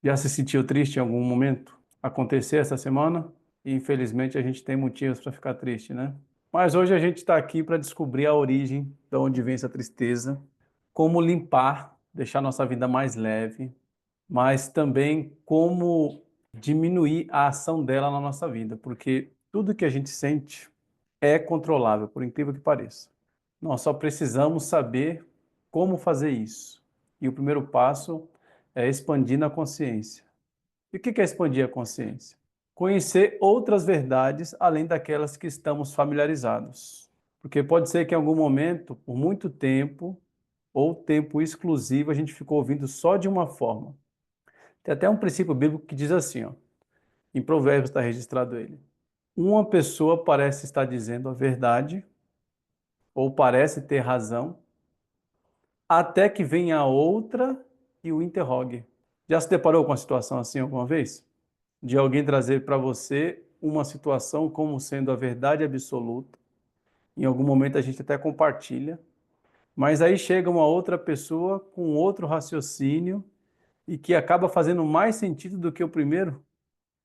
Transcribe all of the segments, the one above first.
Já se sentiu triste em algum momento? Aconteceu essa semana? E infelizmente a gente tem motivos para ficar triste, né? Mas hoje a gente está aqui para descobrir a origem de onde vem essa tristeza, como limpar, deixar nossa vida mais leve, mas também como diminuir a ação dela na nossa vida, porque tudo que a gente sente é controlável, por incrível que pareça. Nós só precisamos saber como fazer isso. E o primeiro passo é expandir na consciência. E o que é expandir a consciência? Conhecer outras verdades além daquelas que estamos familiarizados. Porque pode ser que em algum momento, por muito tempo, ou tempo exclusivo, a gente ficou ouvindo só de uma forma. Tem até um princípio bíblico que diz assim, ó, em Provérbios está registrado ele. Uma pessoa parece estar dizendo a verdade, ou parece ter razão, até que venha outra e o interrogue. Já se deparou com uma situação assim alguma vez? De alguém trazer para você uma situação como sendo a verdade absoluta. Em algum momento a gente até compartilha, mas aí chega uma outra pessoa com outro raciocínio e que acaba fazendo mais sentido do que o primeiro.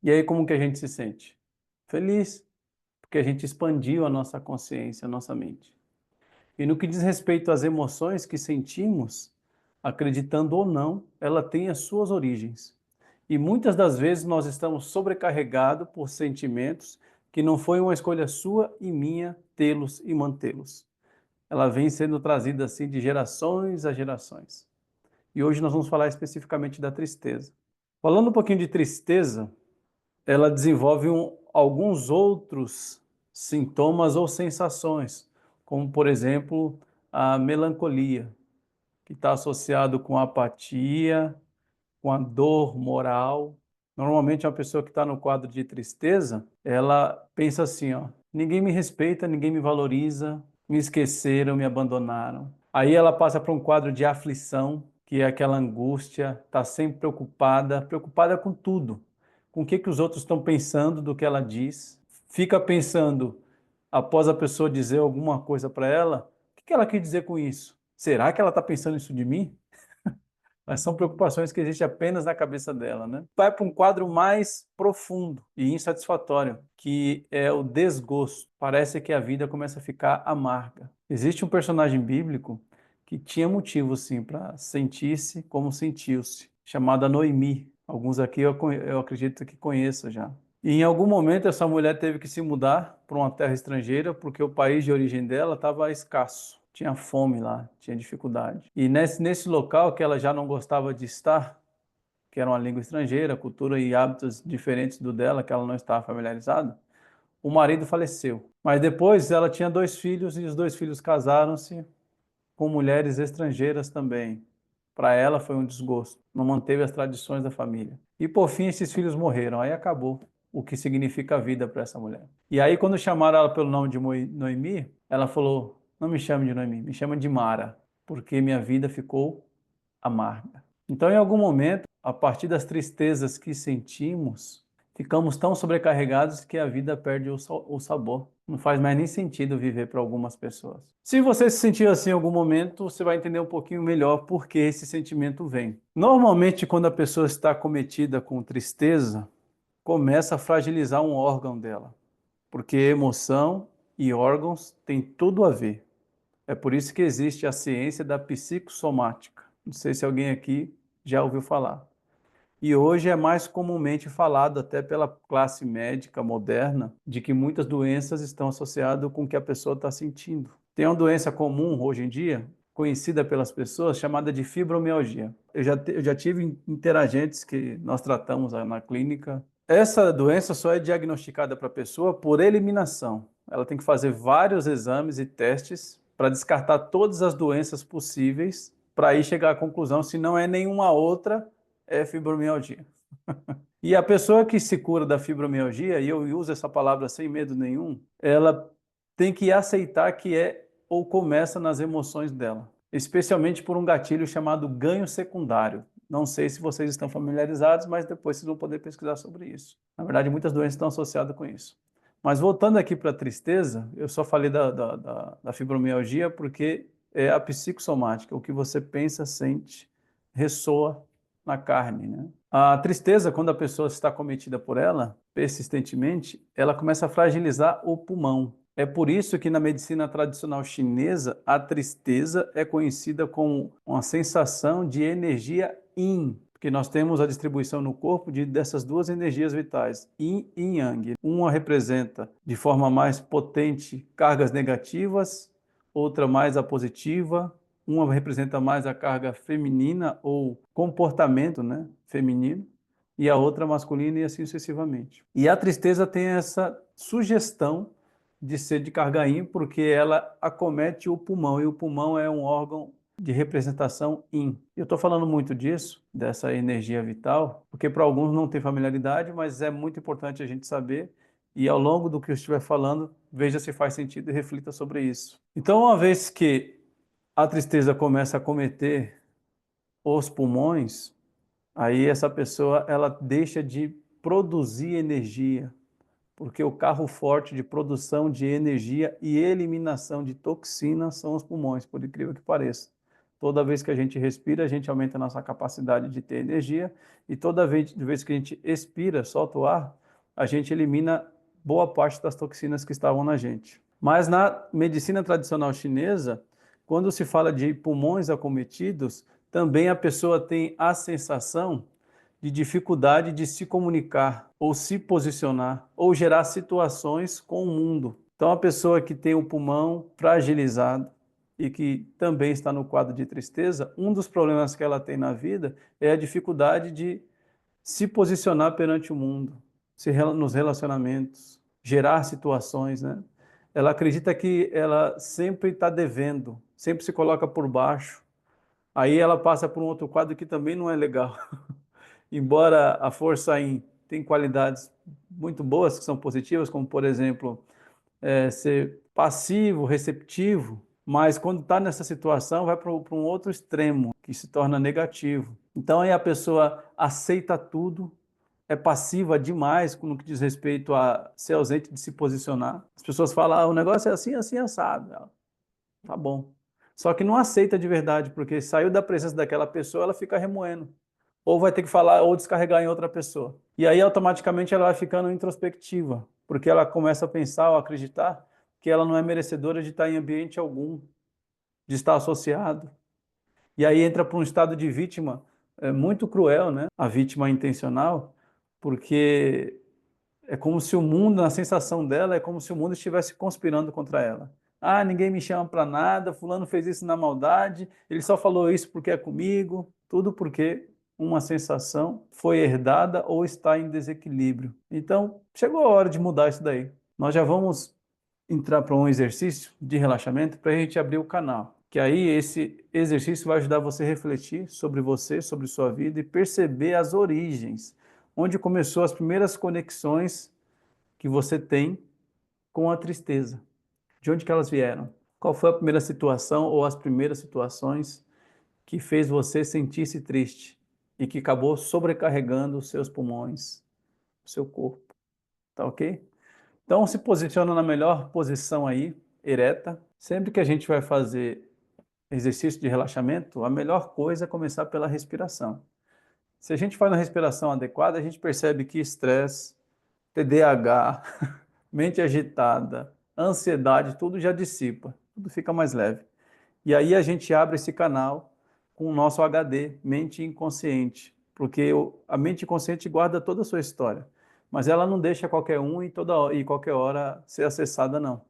E aí como que a gente se sente? Feliz, porque a gente expandiu a nossa consciência, a nossa mente. E no que diz respeito às emoções que sentimos, acreditando ou não, ela tem as suas origens. E muitas das vezes nós estamos sobrecarregados por sentimentos que não foi uma escolha sua e minha tê-los e mantê-los. Ela vem sendo trazida assim de gerações a gerações. E hoje nós vamos falar especificamente da tristeza. Falando um pouquinho de tristeza, ela desenvolve alguns outros sintomas ou sensações, como por exemplo a melancolia, que está associado com a apatia, com a dor moral. Normalmente, uma pessoa que está no quadro de tristeza, ela pensa assim, ó, ninguém me respeita, ninguém me valoriza, me esqueceram, me abandonaram. Aí ela passa para um quadro de aflição, que é aquela angústia, está sempre preocupada, preocupada com tudo. Com o que que os outros estão pensando do que ela diz. Fica pensando, após a pessoa dizer alguma coisa para ela, o que que ela quer dizer com isso? Será que ela está pensando isso de mim? Mas são preocupações que existem apenas na cabeça dela, né? Vai para um quadro mais profundo e insatisfatório, que é o desgosto. Parece que a vida começa a ficar amarga. Existe um personagem bíblico que tinha motivo, sim, para sentir-se como sentiu-se, chamada Noemi. Alguns aqui eu acredito que conheçam já. E em algum momento essa mulher teve que se mudar para uma terra estrangeira porque o país de origem dela estava escasso. Tinha fome lá, tinha dificuldade. E nesse local que ela já não gostava de estar, que era uma língua estrangeira, cultura e hábitos diferentes do dela, que ela não estava familiarizada, o marido faleceu. Mas depois ela tinha dois filhos e os dois filhos casaram-se com mulheres estrangeiras também. Para ela foi um desgosto, não manteve as tradições da família. E por fim esses filhos morreram, aí acabou o que significa a vida para essa mulher. E aí quando chamaram ela pelo nome de Noemi, ela falou, não me chame de Noemi, me chama de Mara, porque minha vida ficou amarga. Então em algum momento, a partir das tristezas que sentimos, ficamos tão sobrecarregados que a vida perde o sabor. Não faz mais nem sentido viver para algumas pessoas. Se você se sentir assim em algum momento, você vai entender um pouquinho melhor por que esse sentimento vem. Normalmente, quando a pessoa está acometida com tristeza, começa a fragilizar um órgão dela, porque emoção e órgãos têm tudo a ver. É por isso que existe a ciência da psicossomática. Não sei se alguém aqui já ouviu falar. E hoje é mais comumente falado, até pela classe médica moderna, de que muitas doenças estão associadas com o que a pessoa está sentindo. Tem uma doença comum hoje em dia, conhecida pelas pessoas, chamada de fibromialgia. Eu já tive interagentes que nós tratamos na clínica. Essa doença só é diagnosticada para a pessoa por eliminação. Ela tem que fazer vários exames e testes para descartar todas as doenças possíveis, para aí chegar à conclusão se não é nenhuma outra é fibromialgia. E a pessoa que se cura da fibromialgia, e eu uso essa palavra sem medo nenhum, ela tem que aceitar que é ou começa nas emoções dela, especialmente por um gatilho chamado ganho secundário. Não sei se vocês estão familiarizados, mas depois vocês vão poder pesquisar sobre isso. Na verdade, muitas doenças estão associadas com isso. Mas voltando aqui para a tristeza, eu só falei da fibromialgia porque é a psicossomática, o que você pensa, sente, ressoa na carne, né? A tristeza, quando a pessoa está cometida por ela, persistentemente, ela começa a fragilizar o pulmão. É por isso que na medicina tradicional chinesa, a tristeza é conhecida como uma sensação de energia yin, porque nós temos a distribuição no corpo dessas duas energias vitais, yin e yang. Uma representa de forma mais potente cargas negativas, outra mais a positiva, uma representa mais a carga feminina ou comportamento, né, feminino, e a outra masculina e assim sucessivamente. E a tristeza tem essa sugestão de ser de carga yin, porque ela acomete o pulmão, e o pulmão é um órgão de representação yin. Eu estou falando muito disso, dessa energia vital, porque para alguns não tem familiaridade, mas é muito importante a gente saber, e ao longo do que eu estiver falando, veja se faz sentido e reflita sobre isso. Então, uma vez que a tristeza começa a acometer os pulmões, aí essa pessoa ela deixa de produzir energia, porque o carro forte de produção de energia e eliminação de toxinas são os pulmões, por incrível que pareça. Toda vez que a gente respira, a gente aumenta a nossa capacidade de ter energia, e toda vez que a gente expira, solta o ar, a gente elimina boa parte das toxinas que estavam na gente. Mas na medicina tradicional chinesa, quando se fala de pulmões acometidos, também a pessoa tem a sensação de dificuldade de se comunicar, ou se posicionar, ou gerar situações com o mundo. Então, a pessoa que tem o pulmão fragilizado e que também está no quadro de tristeza, um dos problemas que ela tem na vida é a dificuldade de se posicionar perante o mundo, nos relacionamentos, gerar situações, né? Ela acredita que ela sempre está devendo, sempre se coloca por baixo. Aí ela passa por um outro quadro que também não é legal. Embora a força Yin tenha qualidades muito boas que são positivas, como por exemplo, ser passivo, receptivo, mas quando está nessa situação vai para um outro extremo, que se torna negativo. Então aí a pessoa aceita tudo, é passiva demais no que diz respeito a ser ausente de se posicionar. As pessoas falam, o negócio é assim, assim, assado. Ela, tá bom. Só que não aceita de verdade, porque saiu da presença daquela pessoa, ela fica remoendo. Ou vai ter que falar ou descarregar em outra pessoa. E aí automaticamente ela vai ficando introspectiva, porque ela começa a pensar ou acreditar que ela não é merecedora de estar em ambiente algum, de estar associado. E aí entra para um estado de vítima muito cruel, né? A vítima intencional, porque é como se o mundo, na sensação dela, é como se o mundo estivesse conspirando contra ela. Ah, ninguém me chama para nada, fulano fez isso na maldade, ele só falou isso porque é comigo, tudo porque uma sensação foi herdada ou está em desequilíbrio. Então, chegou a hora de mudar isso daí. Nós já vamos entrar para um exercício de relaxamento para a gente abrir o canal. Que aí esse exercício vai ajudar você a refletir sobre você, sobre sua vida e perceber as origens, onde começou as primeiras conexões que você tem com a tristeza. De onde que elas vieram? Qual foi a primeira situação ou as primeiras situações que fez você sentir-se triste e que acabou sobrecarregando os seus pulmões, o seu corpo, tá ok? Então se posiciona na melhor posição aí, ereta. Sempre que a gente vai fazer exercício de relaxamento, a melhor coisa é começar pela respiração. Se a gente faz uma respiração adequada, a gente percebe que estresse, TDAH, mente agitada, ansiedade, tudo já dissipa, tudo fica mais leve. E aí a gente abre esse canal com o nosso HD, mente inconsciente, porque a mente inconsciente guarda toda a sua história, mas ela não deixa qualquer um e qualquer hora ser acessada, não.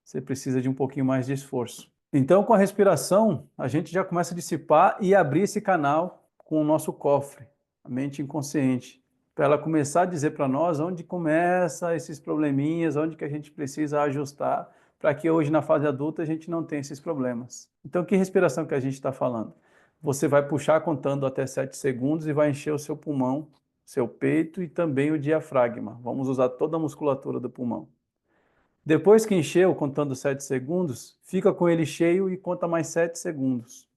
Você precisa de um pouquinho mais de esforço. Então, com a respiração, a gente já começa a dissipar e abrir esse canal com o nosso cofre, a mente inconsciente, para ela começar a dizer para nós onde começa esses probleminhas, onde que a gente precisa ajustar, para que hoje na fase adulta a gente não tenha esses problemas. Então, que respiração que a gente está falando? Você vai puxar contando até 7 segundos e vai encher o seu pulmão, seu peito e também o diafragma. Vamos usar toda a musculatura do pulmão. Depois que encheu, contando 7 segundos, fica com ele cheio e conta mais 7 segundos.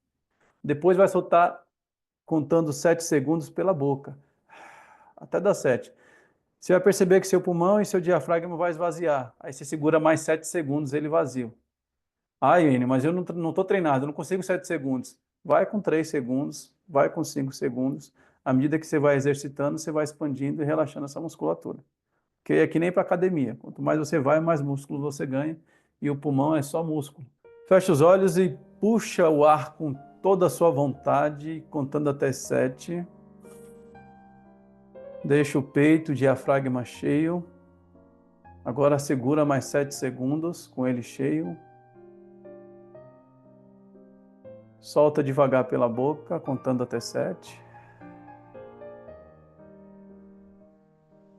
Depois vai soltar contando 7 segundos pela boca, até dar 7. Você vai perceber que seu pulmão e seu diafragma vai esvaziar. Aí você segura mais 7 segundos ele vazio. Ai, Enio, mas eu não estou treinado, eu não consigo 7 segundos. Vai com 3 segundos, vai com 5 segundos. À medida que você vai exercitando, você vai expandindo e relaxando essa musculatura. Que é que nem para academia. Quanto mais você vai, mais músculo você ganha. E o pulmão é só músculo. Fecha os olhos e puxa o ar com toda a sua vontade, contando até 7. Deixa o peito, o diafragma cheio. Agora segura mais 7 segundos com ele cheio. Solta devagar pela boca, contando até 7.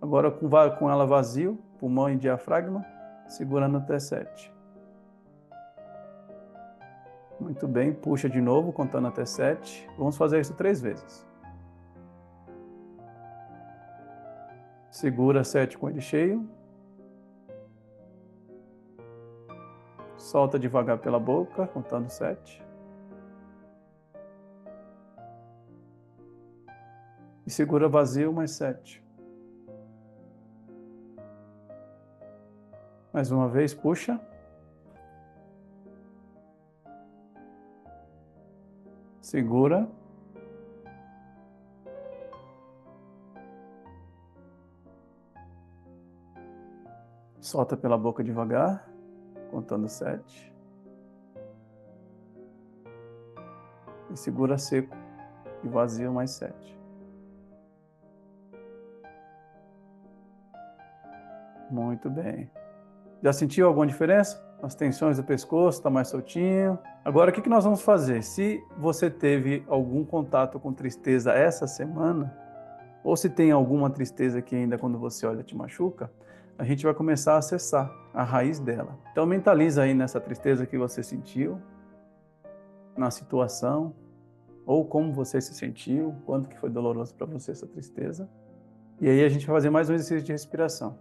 Agora com ela vazio, pulmão e diafragma, segurando até 7. Muito bem, puxa de novo, contando até 7. Vamos fazer isso 3 vezes. Segura 7 com ele cheio. Solta devagar pela boca, contando 7. E segura vazio mais 7. Mais uma vez, puxa. Segura. Solta pela boca devagar, contando 7. E segura seco e vazio mais 7. Muito bem. Já sentiu alguma diferença? As tensões do pescoço está mais soltinho. Agora, o que nós vamos fazer? Se você teve algum contato com tristeza essa semana, ou se tem alguma tristeza que ainda quando você olha te machuca, a gente vai começar a acessar a raiz dela. Então mentaliza aí nessa tristeza que você sentiu, na situação, ou como você se sentiu, quanto que foi doloroso para você essa tristeza. E aí a gente vai fazer mais um exercício de respiração.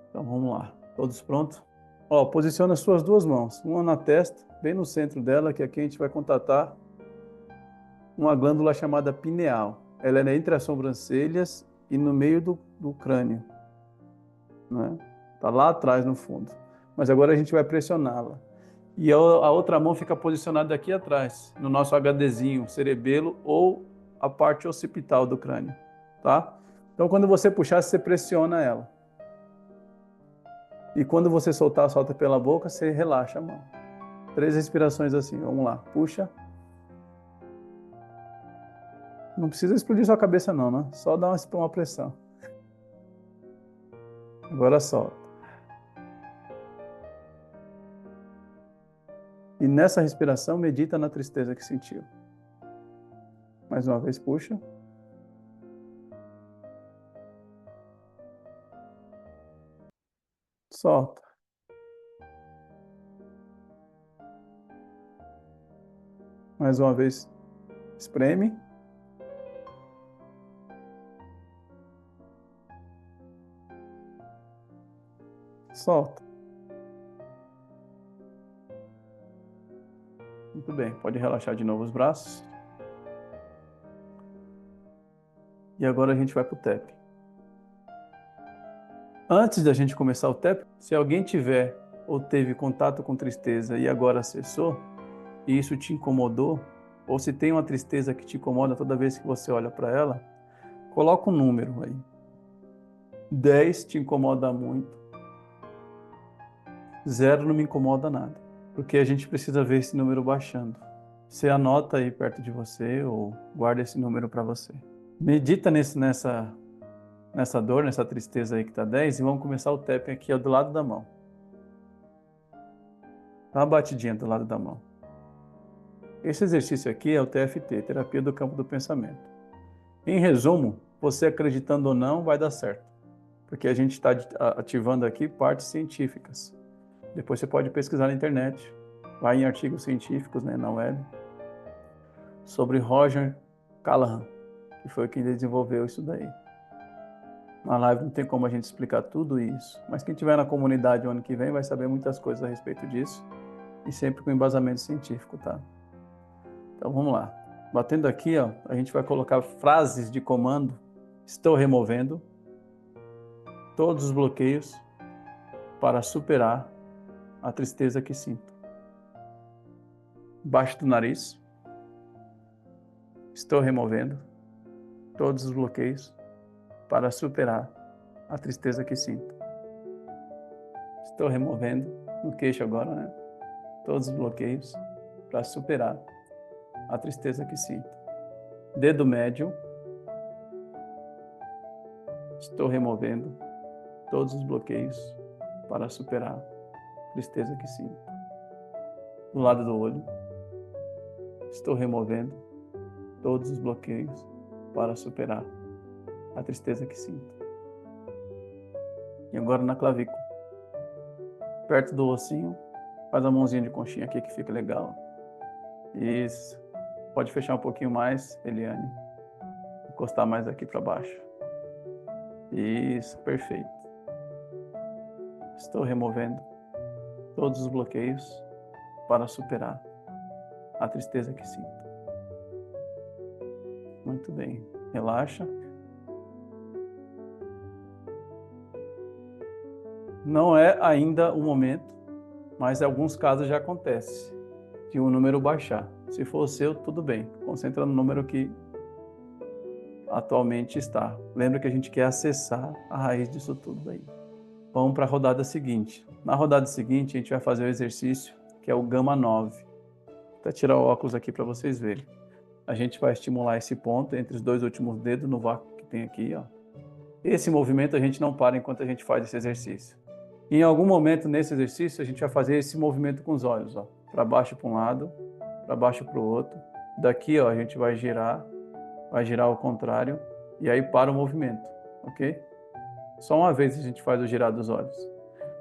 Então vamos lá, todos prontos? Ó, posiciona as suas 2 mãos, uma na testa, bem no centro dela, que aqui a gente vai contatar uma glândula chamada pineal. Ela é entre as sobrancelhas e no meio do crânio, né? Tá lá atrás no fundo. Mas agora a gente vai pressioná-la. E a outra mão fica posicionada aqui atrás, no nosso HDzinho, cerebelo ou a parte occipital do crânio, tá? Então quando você puxar, você pressiona ela. E quando você soltar, solta pela boca, você relaxa a mão. 3 respirações assim, vamos lá. Puxa. Não precisa explodir sua cabeça não, né? Só dá uma pressão. Agora solta. E nessa respiração, medita na tristeza que sentiu. Mais uma vez, puxa. Solta. Mais uma vez, espreme. Solta. Muito bem, pode relaxar de novo os braços. E agora a gente vai para o tap. Antes da gente começar o tap, se alguém tiver ou teve contato com tristeza e agora acessou, e isso te incomodou, ou se tem uma tristeza que te incomoda toda vez que você olha para ela, coloca um número aí. 10 te incomoda muito. 0 não me incomoda nada. Porque a gente precisa ver esse número baixando. Você anota aí perto de você ou guarda esse número para você. Medita nessa dor, nessa tristeza aí que tá 10 e vamos começar o tapping aqui do lado da mão. Dá uma batidinha do lado da mão. Esse exercício aqui é o TFT, Terapia do Campo do Pensamento. Em resumo, você acreditando ou não, vai dar certo. Porque a gente está ativando aqui partes científicas. Depois você pode pesquisar na internet, vai em artigos científicos, né, na web, sobre Roger Callahan, que foi quem desenvolveu isso daí. Na live não tem como a gente explicar tudo isso, mas quem estiver na comunidade o ano que vem vai saber muitas coisas a respeito disso, e sempre com embasamento científico, tá? Então vamos lá. Batendo aqui, ó, a gente vai colocar frases de comando. Estou removendo todos os bloqueios para superar a tristeza que sinto. Baixo do nariz. Estou removendo todos os bloqueios para superar a tristeza que sinto. Estou removendo no queixo agora, né? Todos os bloqueios para superar a tristeza que sinto. Dedo médio. Estou removendo todos os bloqueios para superar a tristeza que sinto. Do lado do olho. Estou removendo todos os bloqueios para superar a tristeza que sinto. E agora na clavícula. Perto do ossinho, faz a mãozinha de conchinha aqui que fica legal. Isso. Pode fechar um pouquinho mais, Eliane. Encostar mais aqui para baixo. Isso, perfeito. Estou removendo todos os bloqueios para superar a tristeza que sinto. Muito bem. Relaxa. Não é ainda o momento, mas em alguns casos já acontece de um número baixar. Se for o seu, tudo bem. Concentra no número que atualmente está. Lembra que a gente quer acessar a raiz disso tudo aí. Vamos para a rodada seguinte. Na rodada seguinte, a gente vai fazer o exercício que é o Gama 9. Vou até tirar o óculos aqui para vocês verem. A gente vai estimular esse ponto entre os dois últimos dedos no vácuo que tem aqui, ó. Esse movimento a gente não para enquanto a gente faz esse exercício. E em algum momento nesse exercício a gente vai fazer esse movimento com os olhos, ó. Para baixo para um lado, para baixo para o outro. Daqui, ó, a gente vai girar ao contrário e aí para o movimento, ok? Só uma vez a gente faz o girar dos olhos.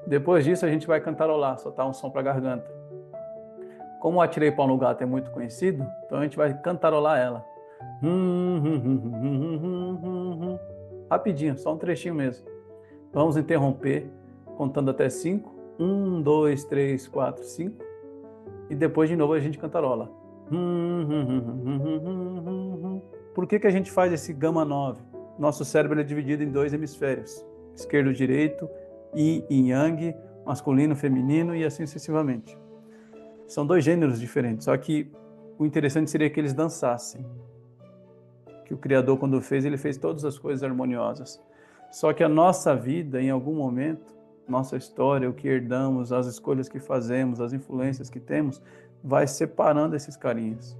Depois disso a gente vai cantarolar, soltar um som para a garganta. Como o Atirei Pau no Gato é muito conhecido, então a gente vai cantarolar ela. Rapidinho, só um trechinho mesmo. Vamos interromper contando até 5. 1, 2, 3, 4, 5. E depois de novo a gente cantarola. Por que a gente faz esse Gama 9? Nosso cérebro é dividido em dois hemisférios. Esquerdo e direito, Yin e Yang, masculino, feminino e assim sucessivamente. São dois gêneros diferentes, só que o interessante seria que eles dançassem. Que o Criador, quando fez, ele fez todas as coisas harmoniosas. Só que a nossa vida, em algum momento, nossa história, o que herdamos, as escolhas que fazemos, as influências que temos, vai separando esses carinhas.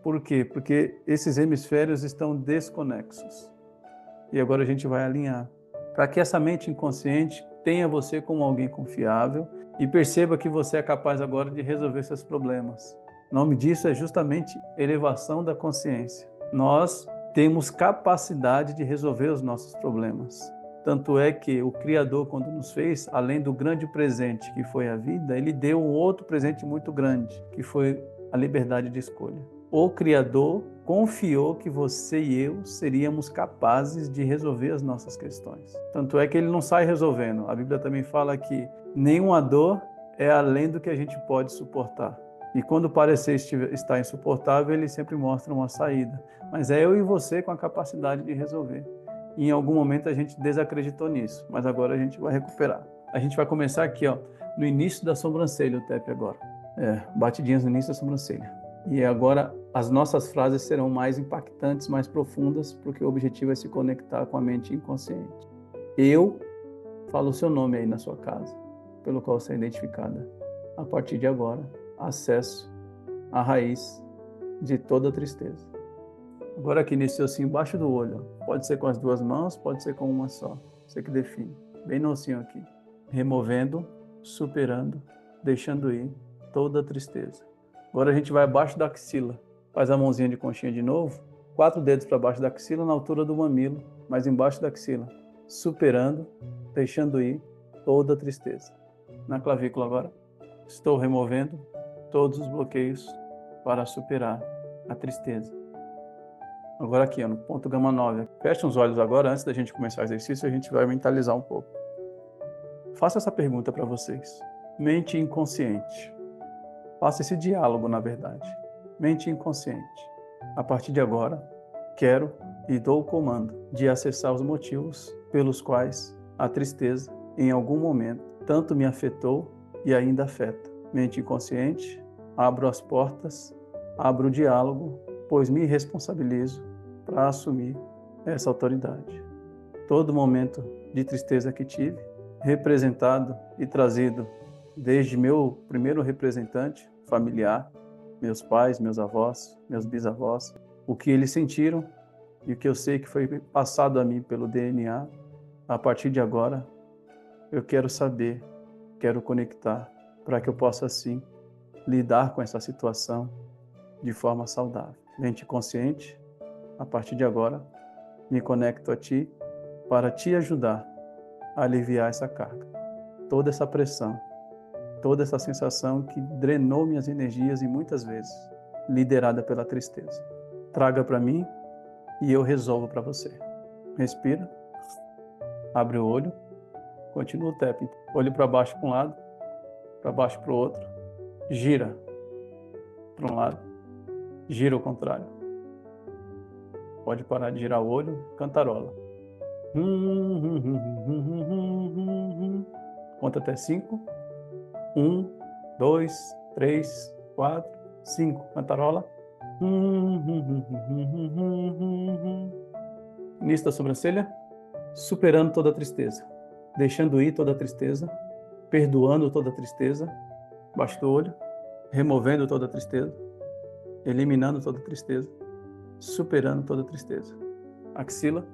Por quê? Porque esses hemisférios estão desconexos. E agora a gente vai alinhar. Para que essa mente inconsciente tenha você como alguém confiável e perceba que você é capaz agora de resolver seus problemas. O nome disso é justamente elevação da consciência. Nós temos capacidade de resolver os nossos problemas. Tanto é que o Criador, quando nos fez, além do grande presente que foi a vida, ele deu um outro presente muito grande, que foi a liberdade de escolha. O Criador confiou que você e eu seríamos capazes de resolver as nossas questões. Tanto é que ele não sai resolvendo. A Bíblia também fala que nenhuma dor é além do que a gente pode suportar. E quando parecer estar insuportável, ele sempre mostra uma saída. Mas é eu e você com a capacidade de resolver. E em algum momento a gente desacreditou nisso, mas agora a gente vai recuperar. A gente vai começar aqui, ó, no início da sobrancelha, o TEP agora. Batidinhas no início da sobrancelha. E agora as nossas frases serão mais impactantes, mais profundas, porque o objetivo é se conectar com a mente inconsciente. Eu falo o seu nome aí na sua casa, pelo qual você é identificada. A partir de agora, acesso à raiz de toda tristeza. Agora aqui nesse ossinho embaixo do olho, pode ser com as duas mãos, pode ser com uma só. Você que define. Bem no ossinho aqui. Removendo, superando, deixando ir toda a tristeza. Agora a gente vai abaixo da axila. Faz a mãozinha de conchinha de novo. 4 dedos para baixo da axila, na altura do mamilo, mas embaixo da axila. Superando, deixando ir toda a tristeza. Na clavícula agora. Estou removendo todos os bloqueios para superar a tristeza. Agora aqui, ó, no ponto Gama 9. Feche os olhos agora, antes da gente começar o exercício, a gente vai mentalizar um pouco. Faça essa pergunta para vocês. Mente inconsciente. Faça esse diálogo, na verdade. Mente inconsciente. A partir de agora, quero e dou o comando de acessar os motivos pelos quais a tristeza, em algum momento, tanto me afetou e ainda afeta. Mente inconsciente, abro as portas, abro o diálogo pois me responsabilizo para assumir essa autoridade. Todo momento de tristeza que tive, representado e trazido desde meu primeiro representante familiar, meus pais, meus avós, meus bisavós, o que eles sentiram e o que eu sei que foi passado a mim pelo DNA, a partir de agora, eu quero saber, quero conectar, para que eu possa, assim, lidar com essa situação de forma saudável. Mente consciente, a partir de agora, me conecto a Ti para Te ajudar a aliviar essa carga, toda essa pressão, toda essa sensação que drenou minhas energias e muitas vezes liderada pela tristeza. Traga para mim e eu resolvo para você. Respira, abre o olho, continua o tapping. Olho para baixo para um lado, para baixo para o outro, gira para um lado, gira ao contrário. Pode parar de girar o olho, cantarola. Conta até 5. 1, 2, 3, 4, 5. Cantarola. Início da sobrancelha. Superando toda a tristeza. Deixando ir toda a tristeza. Perdoando toda a tristeza. Baixo do olho. Removendo toda a tristeza. Eliminando toda a tristeza. Superando toda a tristeza. Axila.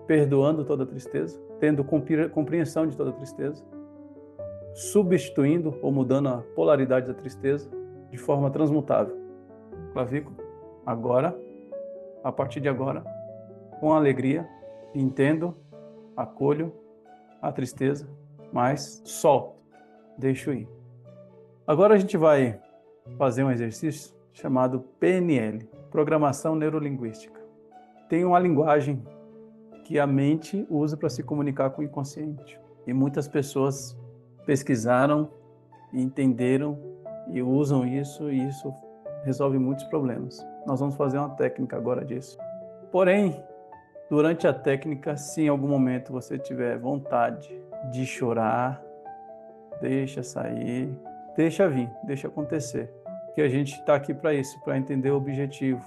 Perdoando toda a tristeza. Tendo compreensão de toda a tristeza. Substituindo ou mudando a polaridade da tristeza de forma transmutável. Clavícula. Agora, a partir de agora, com alegria, entendo, acolho a tristeza, mas solto, deixo ir. Agora a gente vai fazer um exercício chamado PNL, Programação Neurolinguística. Tem uma linguagem que a mente usa para se comunicar com o inconsciente. E muitas pessoas pesquisaram, entenderam e usam isso, e isso resolve muitos problemas. Nós vamos fazer uma técnica agora disso. Porém, durante a técnica, se em algum momento você tiver vontade de chorar, deixa sair, deixa vir, deixa acontecer. Que a gente está aqui para isso, para entender o objetivo.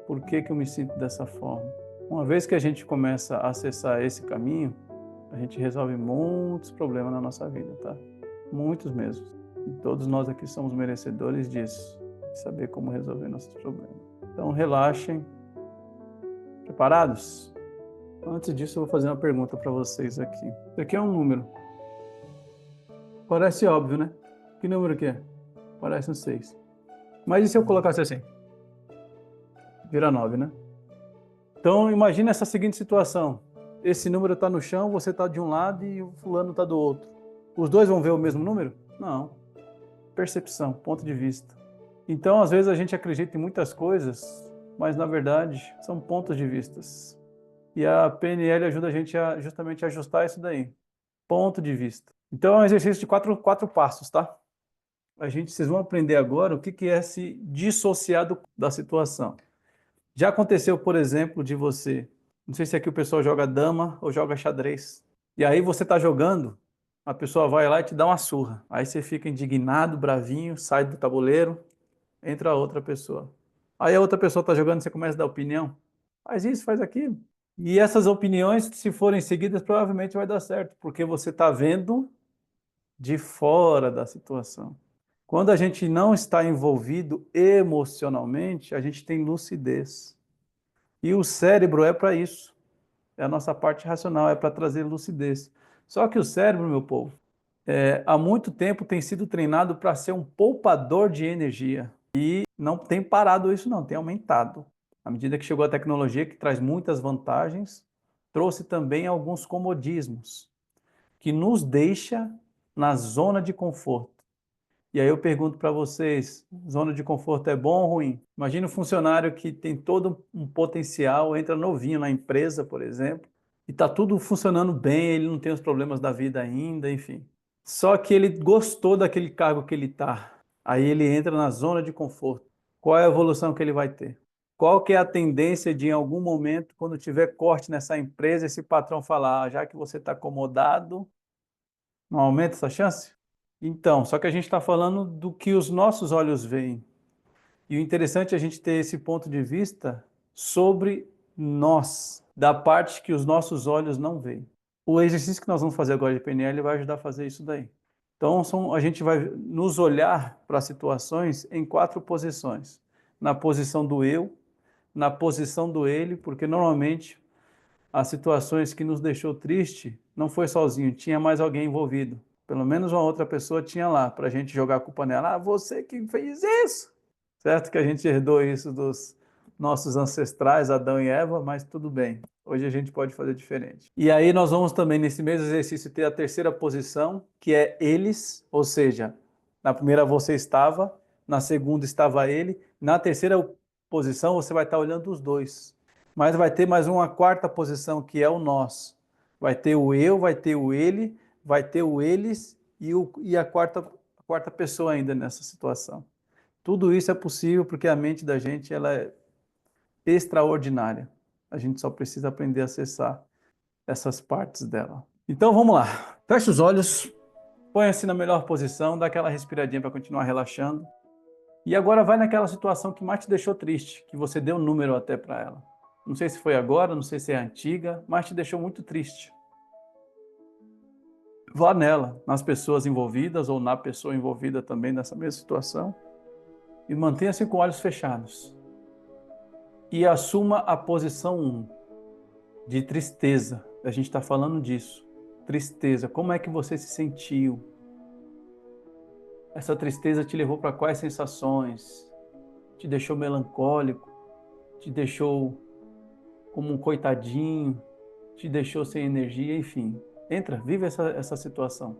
Por que eu me sinto dessa forma? Uma vez que a gente começa a acessar esse caminho, a gente resolve muitos problemas na nossa vida, tá? Muitos mesmo. E todos nós aqui somos merecedores disso, de saber como resolver nossos problemas. Então relaxem. Preparados? Antes disso, eu vou fazer uma pergunta para vocês aqui. Isso aqui é um número. Parece óbvio, né? Que número que é? Parece um 6. Mas e se eu colocasse assim? Vira 9, né? Então, imagine essa seguinte situação. Esse número está no chão, você está de um lado e o fulano está do outro. Os dois vão ver o mesmo número? Não. Percepção, ponto de vista. Então, às vezes, a gente acredita em muitas coisas, mas, na verdade, são pontos de vistas. E a PNL ajuda a gente a justamente ajustar isso daí. Ponto de vista. Então, é um exercício de quatro passos, tá? Vocês vão aprender agora o que é se dissociar da situação. Já aconteceu, por exemplo, de você... Não sei se aqui o pessoal joga dama ou joga xadrez. E aí você está jogando, a pessoa vai lá e te dá uma surra. Aí você fica indignado, bravinho, sai do tabuleiro, entra outra pessoa. Aí a outra pessoa está jogando, você começa a dar opinião. Faz isso, faz aquilo. E essas opiniões, se forem seguidas, provavelmente vai dar certo, porque você está vendo de fora da situação. Quando a gente não está envolvido emocionalmente, a gente tem lucidez. E o cérebro é para isso. É a nossa parte racional, é para trazer lucidez. Só que o cérebro, meu povo, há muito tempo tem sido treinado para ser um poupador de energia. E não tem parado isso não, tem aumentado. À medida que chegou a tecnologia, que traz muitas vantagens, trouxe também alguns comodismos, que nos deixa na zona de conforto. E aí eu pergunto para vocês, zona de conforto é bom ou ruim? Imagina um funcionário que tem todo um potencial, entra novinho na empresa, por exemplo, e está tudo funcionando bem, ele não tem os problemas da vida ainda, enfim. Só que ele gostou daquele cargo que ele está. Aí ele entra na zona de conforto. Qual é a evolução que ele vai ter? Qual que é a tendência de, em algum momento, quando tiver corte nessa empresa, esse patrão falar, já que você está acomodado, não aumenta essa chance? Então, só que a gente está falando do que os nossos olhos veem. E o interessante é a gente ter esse ponto de vista sobre nós, da parte que os nossos olhos não veem. O exercício que nós vamos fazer agora de PNL vai ajudar a fazer isso daí. Então, a gente vai nos olhar para situações em 4 posições. Na posição do eu, na posição do ele, porque normalmente as situações que nos deixou triste não foi sozinho, tinha mais alguém envolvido. Pelo menos uma outra pessoa tinha lá, para a gente jogar a culpa nela. Ah, você que fez isso! Certo que a gente herdou isso dos nossos ancestrais, Adão e Eva, mas tudo bem. Hoje a gente pode fazer diferente. E aí nós vamos também, nesse mesmo exercício, ter a terceira posição, que é eles, ou seja, na primeira você estava, na segunda estava ele, na terceira posição você vai estar olhando os dois. Mas vai ter mais uma quarta posição, que é o nós. Vai ter o eu, vai ter o ele, vai ter o eles e a quarta pessoa ainda nessa situação. Tudo isso é possível porque a mente da gente ela é extraordinária. A gente só precisa aprender a acessar essas partes dela. Então vamos lá. Feche os olhos, põe-se na melhor posição, dá aquela respiradinha para continuar relaxando. E agora vai naquela situação que mais te deixou triste, que você deu um número até para ela. Não sei se foi agora, não sei se é antiga, mas te deixou muito triste. Vá nela, nas pessoas envolvidas ou na pessoa envolvida também nessa mesma situação e mantenha-se com olhos fechados. E assuma a posição 1 de tristeza. A gente está falando disso. Tristeza. Como é que você se sentiu? Essa tristeza te levou para quais sensações? Te deixou melancólico? Te deixou como um coitadinho? Te deixou sem energia? Enfim, entra, vive essa situação.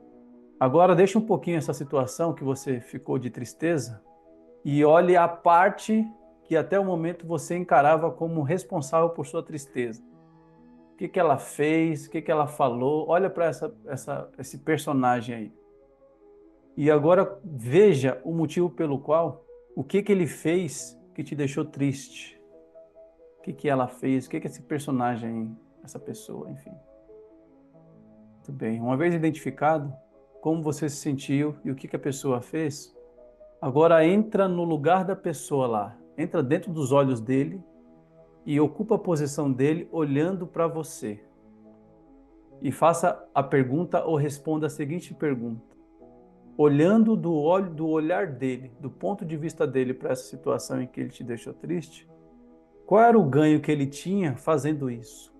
Agora deixa um pouquinho essa situação que você ficou de tristeza e olhe a parte que até o momento você encarava como responsável por sua tristeza. O que ela fez, o que ela falou, olha para esse personagem aí. E agora veja o motivo pelo qual, o que ele fez que te deixou triste. O que ela fez, o que esse personagem aí, essa pessoa, enfim. Muito bem, uma vez identificado como você se sentiu e o que a pessoa fez, agora entra no lugar da pessoa lá, entra dentro dos olhos dele e ocupa a posição dele olhando para você. E faça a pergunta ou responda a seguinte pergunta. Olhando do olhar dele, do ponto de vista dele para essa situação em que ele te deixou triste, qual era o ganho que ele tinha fazendo isso?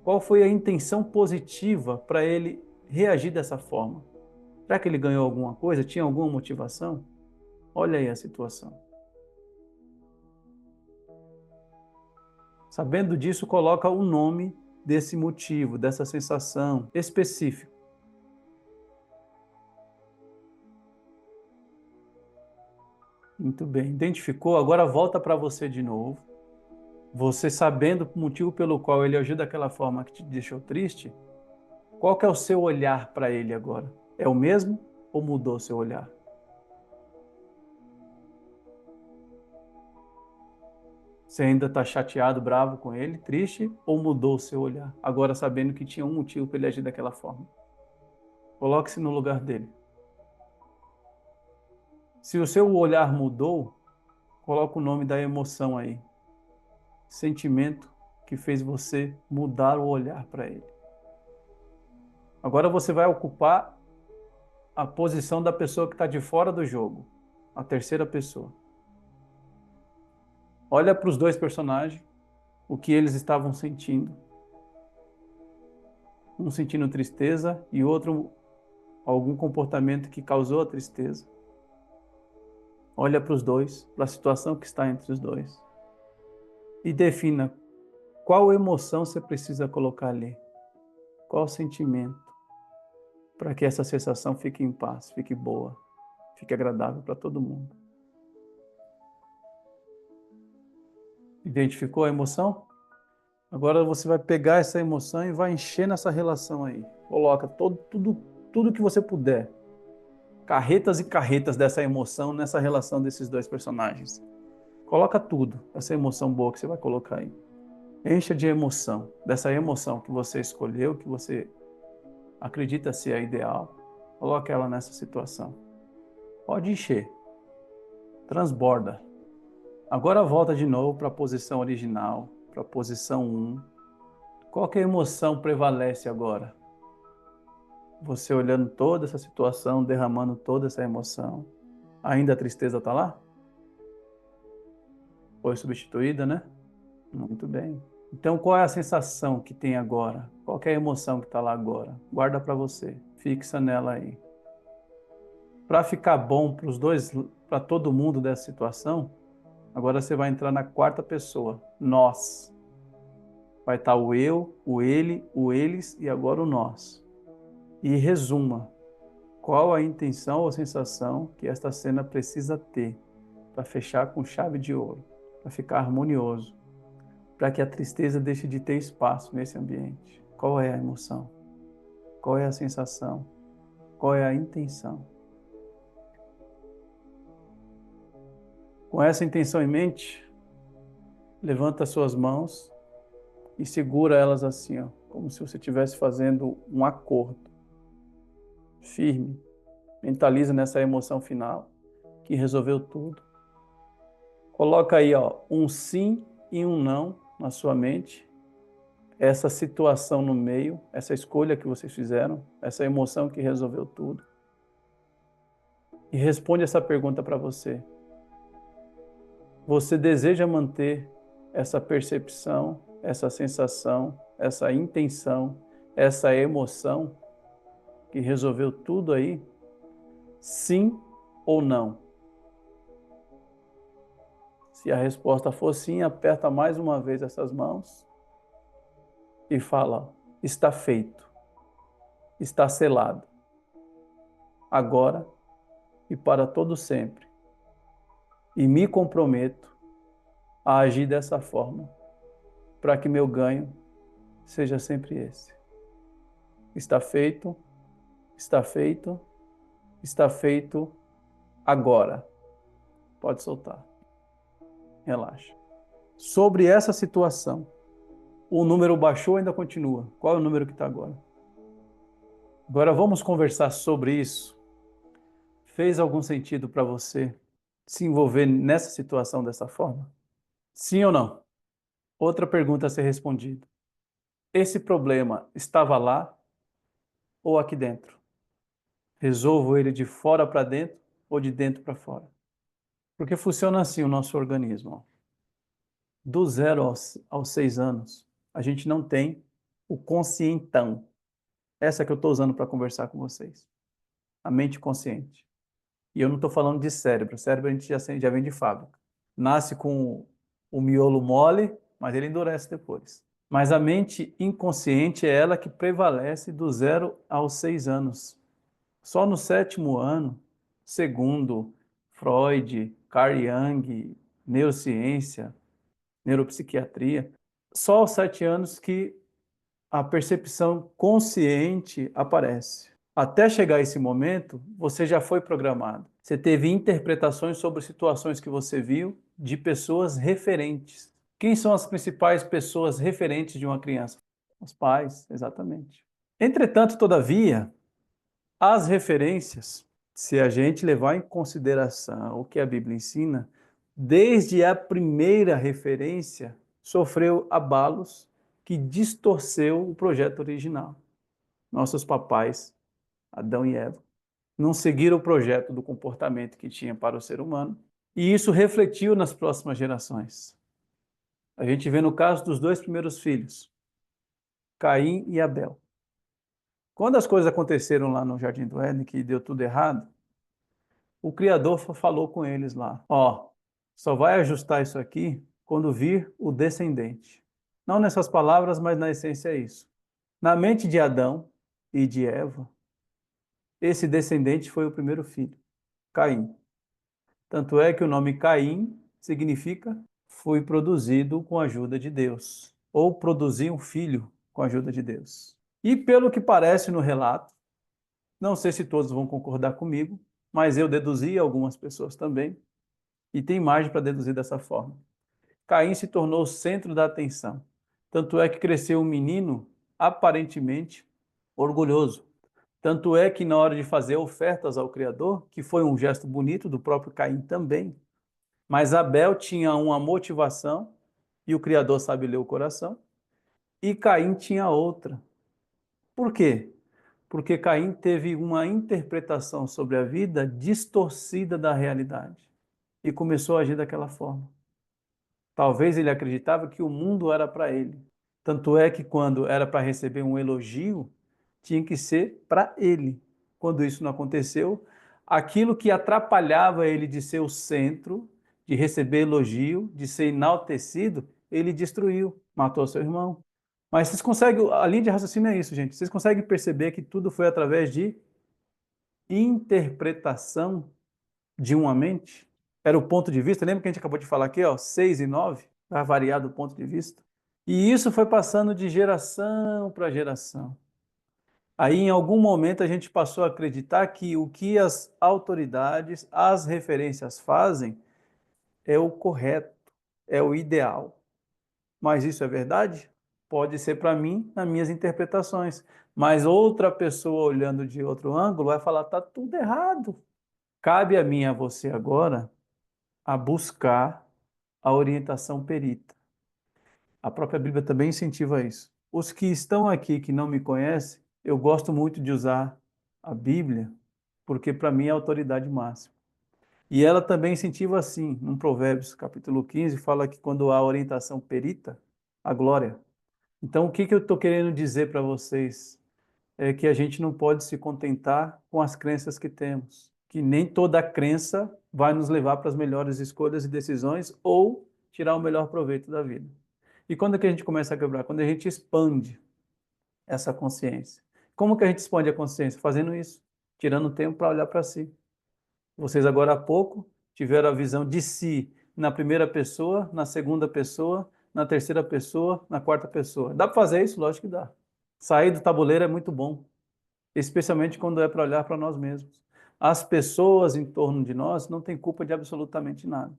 Qual foi a intenção positiva para ele reagir dessa forma? Será que ele ganhou alguma coisa? Tinha alguma motivação? Olha aí a situação. Sabendo disso, coloca o nome desse motivo, dessa sensação específica. Muito bem, identificou? Agora volta para você de novo. Você sabendo o motivo pelo qual ele agiu daquela forma que te deixou triste, qual que é o seu olhar para ele agora? É o mesmo ou mudou seu olhar? Você ainda está chateado, bravo com ele, triste, ou mudou o seu olhar? Agora sabendo que tinha um motivo para ele agir daquela forma. Coloque-se no lugar dele. Se o seu olhar mudou, coloque o nome da emoção aí. Sentimento que fez você mudar o olhar para ele. Agora você vai ocupar a posição da pessoa que está de fora do jogo, a terceira pessoa. Olha para os dois personagens, o que eles estavam sentindo. Um sentindo tristeza e outro algum comportamento que causou a tristeza. Olha para os dois, para a situação que está entre os dois. E defina qual emoção você precisa colocar ali. Qual sentimento. Para que essa sensação fique em paz, fique boa, fique agradável para todo mundo. Identificou a emoção? Agora você vai pegar essa emoção e vai encher nessa relação aí. Coloca tudo que você puder. Carretas e carretas dessa emoção nessa relação desses dois personagens. Coloca tudo, essa emoção boa que você vai colocar aí. Encha de emoção, dessa emoção que você escolheu, que você acredita ser a ideal. Coloca ela nessa situação. Pode encher, transborda. Agora volta de novo para a posição original, para a posição 1. Qual que é a emoção prevalece agora? Você olhando toda essa situação, derramando toda essa emoção. Ainda a tristeza está lá? Foi substituída, né? Muito bem. Então, qual é a sensação que tem agora? Qual que é a emoção que está lá agora? Guarda para você, fixa nela aí. Para ficar bom para os dois, para todo mundo dessa situação, agora você vai entrar na quarta pessoa, nós. Vai estar o eu, o ele, o eles e agora o nós. E resuma qual a intenção ou sensação que esta cena precisa ter para fechar com chave de ouro, para ficar harmonioso, para que a tristeza deixe de ter espaço nesse ambiente. Qual é a emoção? Qual é a sensação? Qual é a intenção? Com essa intenção em mente, levanta suas mãos e segura elas assim, ó, como se você estivesse fazendo um acordo firme. Mentaliza nessa emoção final que resolveu tudo. Coloca aí, ó, um sim e um não na sua mente. Essa situação no meio, essa escolha que vocês fizeram, essa emoção que resolveu tudo. E responde essa pergunta para você. Você deseja manter essa percepção, essa sensação, essa intenção, essa emoção que resolveu tudo aí? Sim ou não? Se a resposta for sim, aperta mais uma vez essas mãos e fala: está feito, está selado, agora e para todo sempre. E me comprometo a agir dessa forma, para que meu ganho seja sempre esse. Está feito, está feito, está feito agora. Pode soltar. Relaxa. Sobre essa situação, o número baixou ou ainda continua? Qual é o número que está agora? Agora vamos conversar sobre isso. Fez algum sentido para você se envolver nessa situação dessa forma? Sim ou não? Outra pergunta a ser respondida. Esse problema estava lá ou aqui dentro? Resolvo ele de fora para dentro ou de dentro para fora? Porque funciona assim o nosso organismo. Do 0 aos 6 anos, a gente não tem o conscientão. Essa que eu estou usando para conversar com vocês. A mente consciente. E eu não estou falando de cérebro. Cérebro a gente já vem de fábrica. Nasce com o miolo mole, mas ele endurece depois. Mas a mente inconsciente é ela que prevalece do 0 aos 6 anos. Só no 7º ano, segundo Freud, Carl Jung, neurociência, neuropsiquiatria, só aos 7 anos que a percepção consciente aparece. Até chegar esse momento, você já foi programado. Você teve interpretações sobre situações que você viu de pessoas referentes. Quem são as principais pessoas referentes de uma criança? Os pais, exatamente. Entretanto, todavia, as referências, se a gente levar em consideração o que a Bíblia ensina, desde a primeira referência, sofreu abalos que distorceu o projeto original. Nossos papais, Adão e Eva, não seguiram o projeto do comportamento que tinha para o ser humano, e isso refletiu nas próximas gerações. A gente vê no caso dos 2 primeiros filhos, Caim e Abel. Quando as coisas aconteceram lá no Jardim do Éden, que deu tudo errado, o Criador falou com eles lá, ó, só vai ajustar isso aqui quando vir o descendente. Não nessas palavras, mas na essência é isso. Na mente de Adão e de Eva, esse descendente foi o primeiro filho, Caim. Tanto é que o nome Caim significa fui produzido com a ajuda de Deus, ou produzi um filho com a ajuda de Deus. E pelo que parece no relato, não sei se todos vão concordar comigo, mas eu deduzi algumas pessoas também, e tem margem para deduzir dessa forma. Caim se tornou o centro da atenção. Tanto é que cresceu um menino aparentemente orgulhoso, Tanto é que na hora de fazer ofertas ao Criador, que foi um gesto bonito do próprio Caim também, mas Abel tinha uma motivação, e o Criador sabe ler o coração, e Caim tinha outra. Por quê? Porque Caim teve uma interpretação sobre a vida distorcida da realidade e começou a agir daquela forma. Talvez ele acreditava que o mundo era para ele. Tanto é que quando era para receber um elogio, tinha que ser para ele. Quando isso não aconteceu, aquilo que atrapalhava ele de ser o centro, de receber elogio, de ser enaltecido, ele destruiu, matou seu irmão. Mas vocês conseguem, a linha de raciocínio é isso, gente. Vocês conseguem perceber que tudo foi através de interpretação de uma mente? Era o ponto de vista. Lembra que a gente acabou de falar aqui, ó, 6 e 9, vai variar do ponto de vista. E isso foi passando de geração para geração. Aí, em algum momento, a gente passou a acreditar que o que as autoridades, as referências fazem é o correto, é o ideal. Mas isso é verdade? Pode ser para mim, nas minhas interpretações. Mas outra pessoa olhando de outro ângulo vai falar, tá tudo errado. Cabe a mim e a você agora a buscar a orientação perita. A própria Bíblia também incentiva isso. Os que estão aqui que não me conhecem, eu gosto muito de usar a Bíblia, porque para mim é a autoridade máxima. E ela também incentiva assim, no Provérbios capítulo 15, fala que quando há orientação perita, a glória. Então, o que que eu estou querendo dizer para vocês? É que a gente não pode se contentar com as crenças que temos, que nem toda crença vai nos levar para as melhores escolhas e decisões ou tirar o melhor proveito da vida. E quando é que a gente começa a quebrar? Quando a gente expande essa consciência. Como que a gente expande a consciência? Fazendo isso, tirando tempo para olhar para si. Vocês agora há pouco tiveram a visão de si na primeira pessoa, na segunda pessoa, na terceira pessoa, na quarta pessoa. Dá para fazer isso? Lógico que dá. Sair do tabuleiro é muito bom, especialmente quando é para olhar para nós mesmos. As pessoas em torno de nós não têm culpa de absolutamente nada.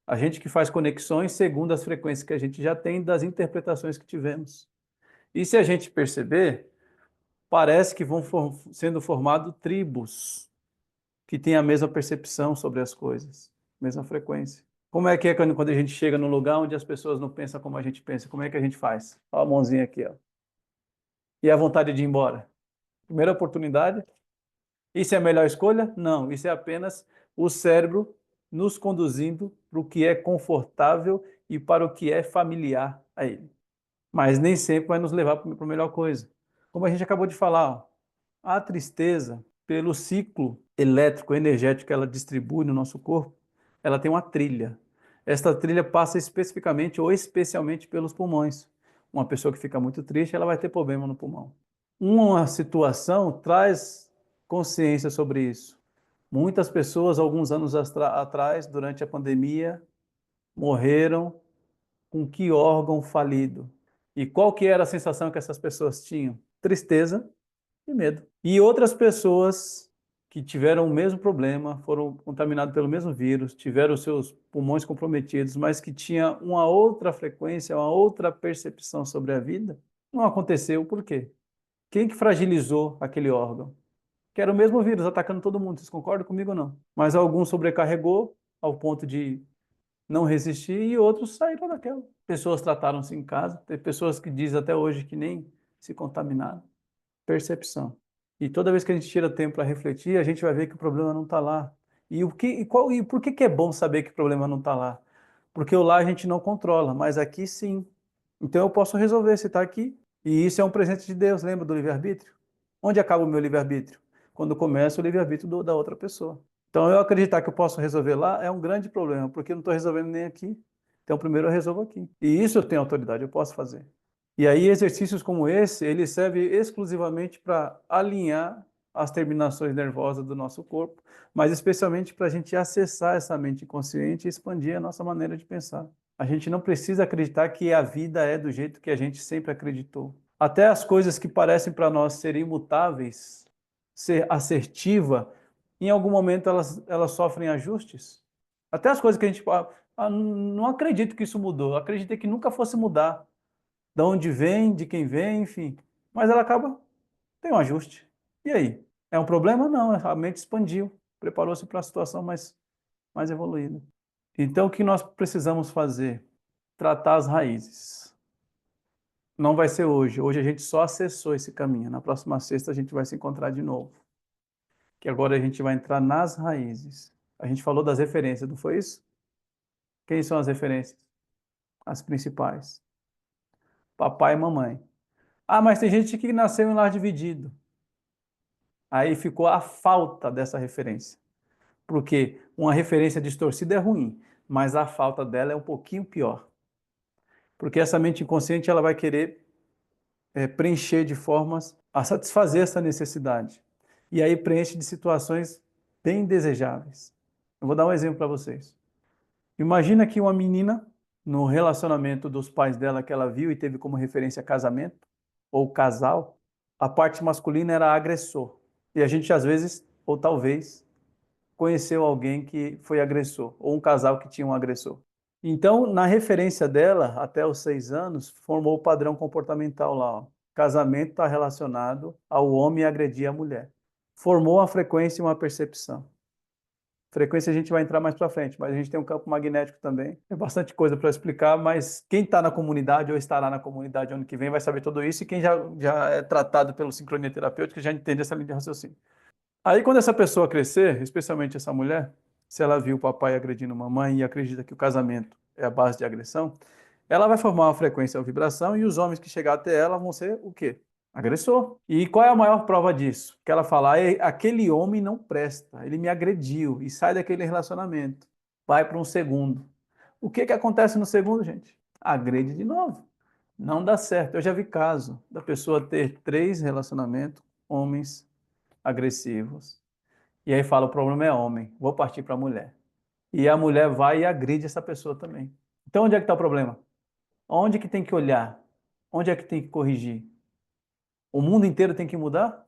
A gente que faz conexões segundo as frequências que a gente já tem das interpretações que tivemos. E se a gente perceber, parece que vão sendo formados tribos que têm a mesma percepção sobre as coisas, mesma frequência. Como é que é quando a gente chega num lugar onde as pessoas não pensam como a gente pensa? Como é que a gente faz? Ó a mãozinha aqui, ó. E a vontade de ir embora? Primeira oportunidade. Isso é a melhor escolha? Não, isso é apenas o cérebro nos conduzindo para o que é confortável e para o que é familiar a ele. Mas nem sempre vai nos levar para a melhor coisa. Como a gente acabou de falar, ó, a tristeza, pelo ciclo elétrico, energético que ela distribui no nosso corpo, ela tem uma trilha. Esta trilha passa especificamente ou especialmente pelos pulmões. Uma pessoa que fica muito triste, ela vai ter problema no pulmão. Uma situação traz consciência sobre isso. Muitas pessoas, alguns anos atrás, durante a pandemia, morreram com que órgão falido? E qual que era a sensação que essas pessoas tinham? Tristeza e medo. E outras pessoas que tiveram o mesmo problema, foram contaminadas pelo mesmo vírus, tiveram seus pulmões comprometidos, mas que tinha uma outra frequência, uma outra percepção sobre a vida, não aconteceu. Por quê? Quem que fragilizou aquele órgão? Que era o mesmo vírus atacando todo mundo. Vocês concordam comigo ou não? Mas algum sobrecarregou ao ponto de não resistir e outros saíram daquela. Pessoas trataram-se em casa, tem pessoas que dizem até hoje que nem se contaminaram. Percepção. E toda vez que a gente tira tempo para refletir, a gente vai ver que o problema não está lá. E por que que é bom saber que o problema não está lá? Porque o lá a gente não controla, mas aqui sim. Então eu posso resolver se está aqui. E isso é um presente de Deus, lembra do livre-arbítrio? Onde acaba o meu livre-arbítrio? Quando começa o livre-arbítrio da outra pessoa. Então eu acreditar que eu posso resolver lá é um grande problema, porque eu não estou resolvendo nem aqui. Então primeiro eu resolvo aqui. E isso eu tenho autoridade, eu posso fazer. E aí exercícios como esse, ele serve exclusivamente para alinhar as terminações nervosas do nosso corpo, mas especialmente para a gente acessar essa mente consciente e expandir a nossa maneira de pensar. A gente não precisa acreditar que a vida é do jeito que a gente sempre acreditou. Até as coisas que parecem para nós serem imutáveis, ser assertiva, em algum momento elas sofrem ajustes. Até as coisas que a gente não acredito que isso mudou, acreditei que nunca fosse mudar. De onde vem, de quem vem, enfim. Mas ela acaba, tem um ajuste. E aí? É um problema? Não, a mente expandiu, preparou-se para a situação mais evoluída. Então, o que nós precisamos fazer? Tratar as raízes. Não vai ser hoje. Hoje a gente só acessou esse caminho. Na próxima sexta a gente vai se encontrar de novo. Que agora a gente vai entrar nas raízes. A gente falou das referências, não foi isso? Quem são as referências? As principais. Papai e mamãe. Ah, mas tem gente que nasceu em lar dividido. Aí ficou a falta dessa referência. Porque uma referência distorcida é ruim, mas a falta dela é um pouquinho pior. Porque essa mente inconsciente ela vai querer preencher de formas a satisfazer essa necessidade. E aí preenche de situações bem desejáveis. Eu vou dar um exemplo para vocês. Imagina que uma menina, no relacionamento dos pais dela que ela viu e teve como referência casamento, ou casal, a parte masculina era agressor. E a gente às vezes, ou talvez, conheceu alguém que foi agressor, ou um casal que tinha um agressor. Então, na referência dela, até os 6 anos, formou o padrão comportamental lá. Ó. Casamento está relacionado ao homem agredir a mulher. Formou uma frequência e uma percepção. Frequência a gente vai entrar mais para frente, mas a gente tem um campo magnético também. É bastante coisa para explicar, mas quem está na comunidade ou estará na comunidade ano que vem vai saber tudo isso e quem já é tratado pelo sincronia terapêutica já entende essa linha de raciocínio. Aí, quando essa pessoa crescer, especialmente essa mulher, se ela viu o papai agredindo a mamãe e acredita que o casamento é a base de agressão, ela vai formar uma frequência ou vibração e os homens que chegar até ela vão ser o quê? Agressor. E qual é a maior prova disso? Que ela fala, aquele homem não presta, ele me agrediu e sai daquele relacionamento. Vai para um segundo. O que que acontece no segundo, gente? Agride de novo. Não dá certo. Eu já vi caso da pessoa ter 3 relacionamentos, homens agressivos. E aí fala, o problema é homem, vou partir para a mulher. E a mulher vai e agride essa pessoa também. Então onde é que está o problema? Onde que tem que olhar? Onde é que tem que corrigir? O mundo inteiro tem que mudar?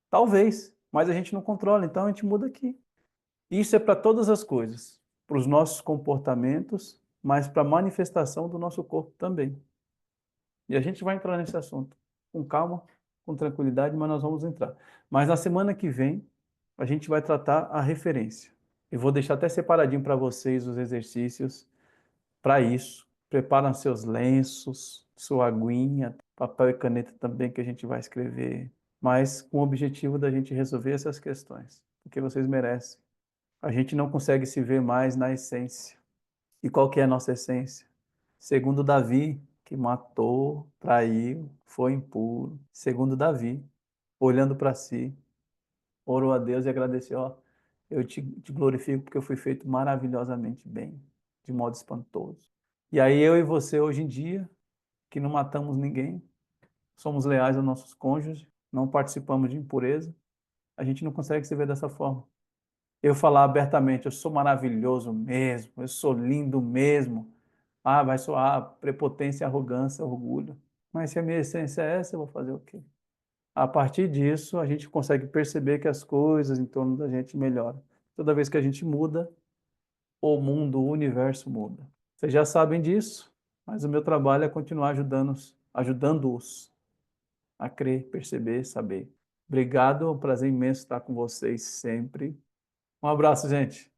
Talvez, mas a gente não controla, então a gente muda aqui. Isso é para todas as coisas, para os nossos comportamentos, mas para a manifestação do nosso corpo também. E a gente vai entrar nesse assunto com calma, com tranquilidade, mas nós vamos entrar. Mas na semana que vem, a gente vai tratar a referência. Eu vou deixar até separadinho para vocês os exercícios para isso. Preparam seus lenços, sua aguinha, papel e caneta também que a gente vai escrever, mas com o objetivo da gente resolver essas questões, porque vocês merecem. A gente não consegue se ver mais na essência. E qual que é a nossa essência? Segundo Davi, que matou, traiu, foi impuro. Segundo Davi, olhando para si, orou a Deus e agradeceu, ó, eu te glorifico porque eu fui feito maravilhosamente bem, de modo espantoso. E aí eu e você hoje em dia, que não matamos ninguém, somos leais aos nossos cônjuges, não participamos de impureza, a gente não consegue se ver dessa forma. Eu falar abertamente, eu sou maravilhoso mesmo, eu sou lindo mesmo. Ah, vai soar prepotência, arrogância, orgulho. Mas se a minha essência é essa, eu vou fazer o quê? A partir disso, a gente consegue perceber que as coisas em torno da gente melhoram. Toda vez que a gente muda, o mundo, o universo muda. Vocês já sabem disso, mas o meu trabalho é continuar ajudando-os a crer, perceber, saber. Obrigado, é um prazer imenso estar com vocês sempre. Um abraço, gente.